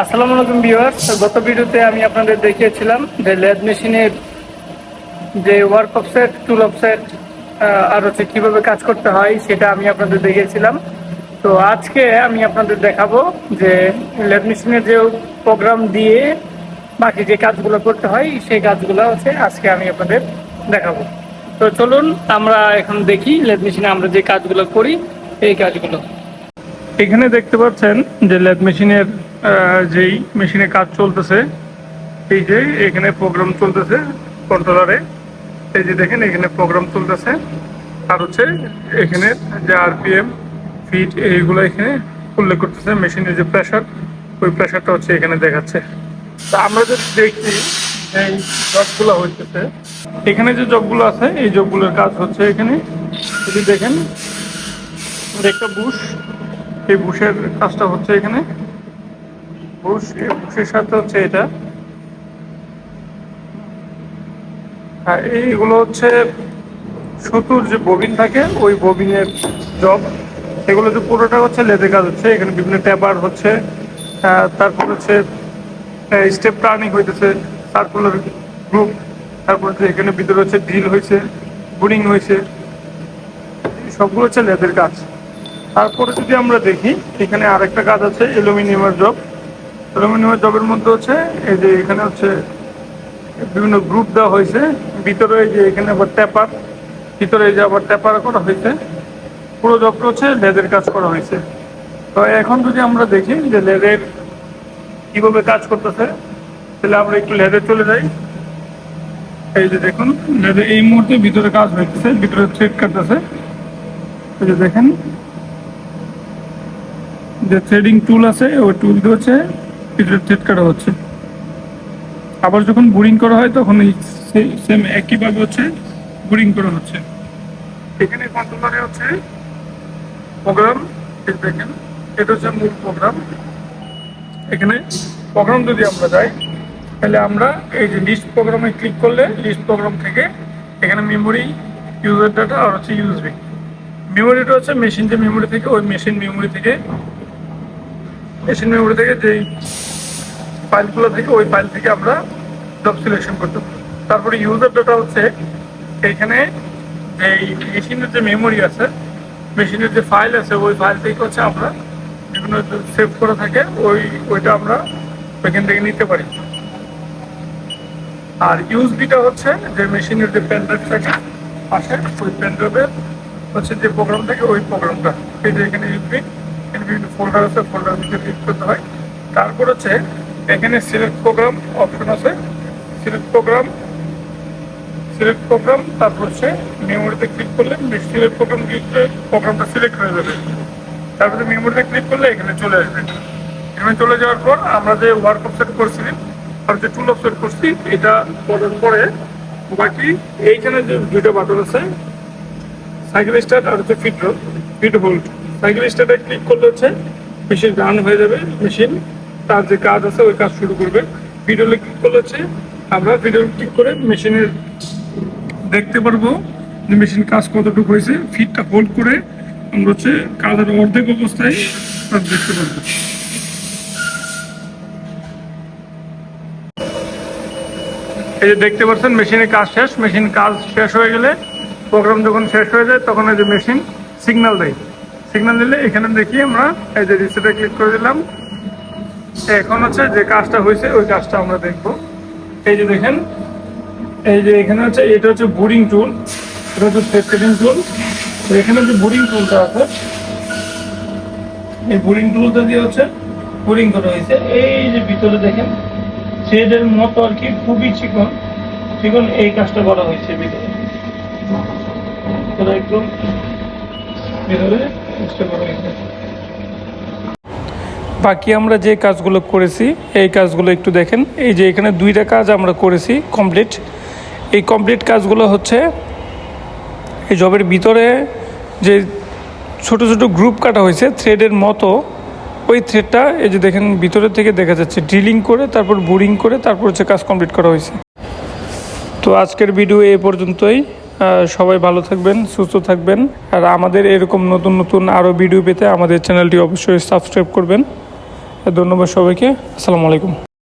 আসসালামু আলাইকুম ভিউয়ার্স। গত ভিডিওতে আমি আপনাদের দেখিয়েছিলাম যে লেদ মেশিনের যে ওয়ার্ক অফসেট, টুল অফসেট আর হচ্ছে কীভাবে কাজ করতে হয় সেটা আমি আপনাদের দেখিয়েছিলাম। তো আজকে আমি আপনাদের দেখাবো যে লেদ মেশিনের যে প্রোগ্রাম দিয়ে বাকি যে কাজগুলো করতে হয় সেই কাজগুলো হচ্ছে আজকে আমি আপনাদের দেখাবো। তো চলুন আমরা এখন দেখি লেদ মেশিনে আমরা যে কাজগুলো করি এই কাজগুলো। এখানে দেখতে পাচ্ছেন যে লেদ মেশিনের যেই মেশিনে কাজ চলতেছে, এই যে এখানে প্রোগ্রাম চলতেছে কন্ট্রোলারে। এই যে দেখেন এখানে প্রোগ্রাম চলতেছে, আর হচ্ছে এখানে যে আরপিএম, ফিট এইগুলো এখানে উল্লেখ করতেছে। মেশিনের যে প্রেশার, ওই প্রেশারটা হচ্ছে এখানে দেখাচ্ছে। তা আমরা যদি দেখি এই জবগুলো হইতেছে, এখানে যে জবগুলো আছে এই জবগুলোর কাজ হচ্ছে এখানে যদি দেখেন একটা বুশ, এই বুশের কাজটা হচ্ছে এখানে বুশ, এই বুশের সাথে হচ্ছে এটা, আর এইগুলো হচ্ছে সুতুর যে ববিন থাকে ওই ববিনের জব। এগুলো যে পুরোটা হচ্ছে লেদে কাজ হচ্ছে, এখানে বিভিন্ন ট্যাপার হচ্ছে, তারপর হচ্ছে স্টেপ টার্নিং হইতেছে, সার্কুলার গ্রুপ, তারপর হচ্ছে এখানে ভিতরে হচ্ছে ড্রিল হয়েছে, বুরিং হয়েছে, সবগুলো হচ্ছে লেদের কাজ। তারপরে যদি আমরা দেখি এখানে আরেকটা কাজ আছে অ্যালুমিনিয়ামের জব। অ্যালুমিনিয়ামের জবের মধ্যে হচ্ছে এই যে এখানে হচ্ছে বিভিন্ন গ্রুপ দেওয়া হয়েছে, ভিতরে যে এখানে আবার ট্যাপার, ভিতরে যে আবার ট্যাপার করা হয়েছে, পুরো জবটা হচ্ছে লেদের কাজ করা হয়েছে। তো এখন যদি আমরা দেখি যে লেদের কীভাবে কাজ করতেছে, তাহলে আমরা একটু লেদে চলে যাই। এই যে দেখুন লেদে এই মুহূর্তে ভিতরে কাজ হইতেছে, ভিতরে থ্রেড কাটতেছে। এই যে দেখেন যে থ্রেডিং টুল আছে, ওই টুল দিয়ে হচ্ছে ভিতরে থ্রেড কাটা হচ্ছে। আবার যখন বোরিং করা হয় তখন এই সেম একইভাবে হচ্ছে বোরিং করা হচ্ছে। এখানে কন্ট্রোলারে হচ্ছে প্রোগ্রাম, দেখেন এটা হচ্ছে মূল প্রোগ্রাম। এখানে প্রোগ্রাম যদি আমরা যাই তাহলে আমরা এই যে লিস্ট প্রোগ্রামে ক্লিক করলে লিস্ট প্রোগ্রাম থেকে এখানে মেমোরি, ইউজার ডাটা আর হচ্ছে ইউএসবি। মেমোরিটা হচ্ছে মেশিন যে মেমোরি থেকে, ওই মেশিন মেমোরি থেকে যেই ফাইলগুলো থেকে ওই ফাইল থেকে আমরা জব সিলেকশন করতে পারি। তারপরে ইউজার ডাটা হচ্ছে এইখানে এই মেশিনের যে মেমোরি আছে, মেশিনের যে ফাইল আছে, ওই ফাইল থেকে হচ্ছে আমরা বিভিন্ন সেভ করা থাকে ওইটা আমরা ওইখান থেকে নিতে পারি। আর ইউএসবিটা হচ্ছে যে মেশিনের যে পেন ড্রাইভ থাকে পাশে, ওই পেন ড্রাইভের হচ্ছে যে প্রোগ্রাম থাকে ওই প্রোগ্রামটা। এই যে এখানে ইউএসবি, এখানে বিভিন্ন ফোল্ডার আছে, ফোল্ডার ভিতরে ক্লিক করতে হয়। তারপর হচ্ছে এখানে সিলেক্ট প্রোগ্রাম অপশন আছে, সিলেক্ট প্রোগ্রাম, তারপর হচ্ছে মেমোরিতে ক্লিক করলে সিলেক্ট প্রোগ্রাম ক্লিক করে প্রোগ্রামটা সিলেক্ট হয়ে যাবে। তারপরে মেমোরিতে ক্লিক করলে এখানে চলে আসবে। এখানে চলে যাওয়ার পর আমরা যে ওয়ার্ক অফসেট করছি আর যে টুল অফসেট করছি এটা করার পরে বাকি এইখানে যে দুইটা বাটন আছে, সাইকেল স্টার্ট আর হচ্ছে ফিড হোল্ড। সাইকেল স্টার্টে ক্লিক করলে হচ্ছে মেশিন রান হয়ে যাবে, মেশিন তার যে কাজ আছে ওই কাজ শুরু করবে। ভিডিওতে ক্লিক করলে হচ্ছে আমরা ভিডিও ক্লিক করে মেশিনের দেখতে পারবো যে মেশিন কাজ কতটুকু হয়েছে। ফিডটা হোল্ড করে আমরা হচ্ছে কাজের অর্ধেক অবস্থায় কাজ দেখতে পারবো। এই যে দেখতে পাচ্ছেন মেশিনের কাজ শেষ। মেশিন কাজ শেষ হয়ে গেলে প্রোগ্রাম যখন শেষ হয়ে যায় তখন এই যে মেশিন সিগন্যাল দেয়। সিগন্যাল দিলে এখানে দেখি আমরা এই যে রিসেটে ক্লিক করে দিলাম। এখন হচ্ছে যে কাজটা হয়েছে ওই কাজটা আমরা দেখব। এই যে দেখেন এই যে এখানে হচ্ছে এটা হচ্ছে বোরিং টুল, এটা হচ্ছে থ্রেডিং টুল। এখানে যে বোরিং টুলটা আছে, এই বোরিং টুলটা দিয়ে হচ্ছে বোরিং করা হয়েছে। এই যে ভিতরে দেখেন থ্রেডের মতো আর কি, খুবই চিকন এই কাজটা করা হয়েছে ভিতরে, একদম ভিতরে কাজটা করা হয়েছে। বাকি আমরা যে কাজগুলো করেছি এই কাজগুলো একটু দেখেন। এই যে এখানে দুইটা কাজ আমরা করেছি কমপ্লিট। এই কমপ্লিট কাজগুলো হচ্ছে এই জবের ভিতরে যে ছোট ছোট গ্রুপ কাটা হয়েছে থ্রেডের মতো, ওই থ্রেডটা এই যে দেখেন ভিতরে থেকে দেখা যাচ্ছে ড্রিলিং করে তারপর বোরিং করে তারপর হচ্ছে কাজ কমপ্লিট করা হয়েছে। তো আজকের ভিডিও এই পর্যন্তই। সবাই ভালো থাকবেন, সুস্থ থাকবেন, আর আমাদের এরকম নতুন নতুন আরও ভিডিও পেতে আমাদের চ্যানেলটি অবশ্যই সাবস্ক্রাইব করবেন ধন্যবাদ সবাইকে। আসসালামু আলাইকুম।